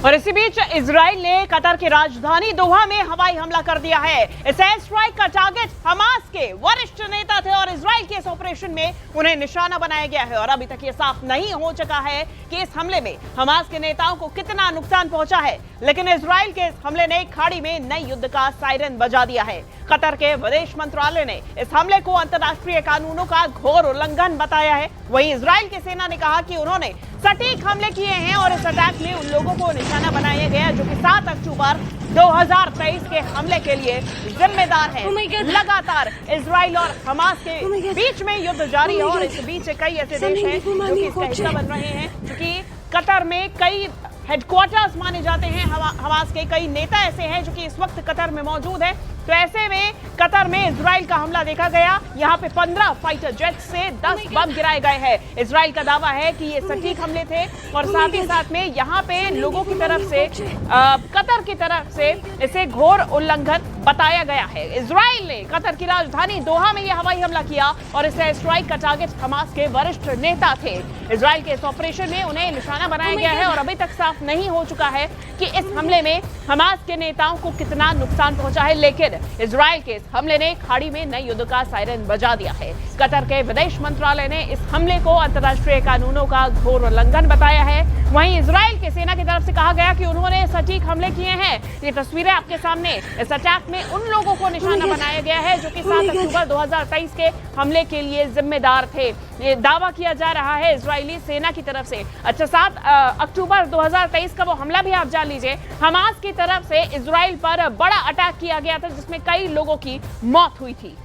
और इसी बीच इजराइल ने कतर की राजधानी दोहा में हवाई हमला कर दिया है। इस एयर स्ट्राइक का टारगेट हमास के वरिष्ठ नेता थे और इजराइल के इस ऑपरेशन में उन्हें निशाना बनाया गया है। और अभी तक ये साफ नहीं हो चुका है कि इस हमले में हमास के नेताओं को कितना नुकसान पहुंचा है, लेकिन इजराइल के इस हमले ने खाड़ी में नए युद्ध का सायरन बजा दिया है। कतर के विदेश मंत्रालय ने इस हमले को अंतर्राष्ट्रीय कानूनों का घोर उल्लंघन बताया है। वहीं इजराइल की सेना ने कहा कि उन्होंने सटीक हमले किए हैं और इस अटैक में उन लोगों को निशाना बनाया गया जो कि 7 अक्टूबर 2023 के हमले के लिए जिम्मेदार है। लगातार इजराइल और हमास के बीच में युद्ध जारी है और इस बीच कई ऐसे देश हैं जो कि इसका हिस्सा बन रहे हैं, क्योंकि कतर में कई हेडक्वार्टर्स माने जाते हैं। हमास के कई नेता ऐसे हैं जो कि इस वक्त कतर में मौजूद है। तो ऐसे में कतर में इजराइल का हमला देखा गया। यहाँ पे 15 फाइटर जेट से 10 बम गिराए गए हैं। इजराइल का दावा है कि ये सटीक हमले थे और साथ ही साथ में यहाँ पे लोगों की तरफ से कतर की तरफ से इसे घोर उल्लंघन बताया गया है। इजराइल ने कतर की राजधानी दोहा में यह हवाई हमला किया और इस स्ट्राइक का टारगेट हमास के वरिष्ठ नेता थे। इजराइल के इस ऑपरेशन में उन्हें निशाना बनाया गया है और अभी तक साफ नहीं हो चुका है कि इस हमले में हमास के नेताओं को कितना नुकसान पहुंचा है, लेकिन इजराइल के इस हमले ने खाड़ी में नए युद्ध का सायरन बजा दिया है। कतर के विदेश मंत्रालय ने इस हमले को अंतर्राष्ट्रीय कानूनों का घोर उल्लंघन बताया है। वहीं इजराइल की सेना की तरफ से कहा गया कि उन्होंने सटीक हमले किए हैं। ये तस्वीरें आपके सामने। इस अटैक में उन लोगों को निशाना बनाया गया है जो कि 7 अक्टूबर 2023 के हमले के लिए जिम्मेदार थे। ये दावा किया जा रहा है इजरायली सेना की तरफ से। अच्छा, 7 अक्टूबर 2023 का वो हमला भी आप जान लीजिए। हमास की तरफ से इजराइल पर बड़ा अटैक किया गया था जिसमें कई लोगों की मौत हुई थी।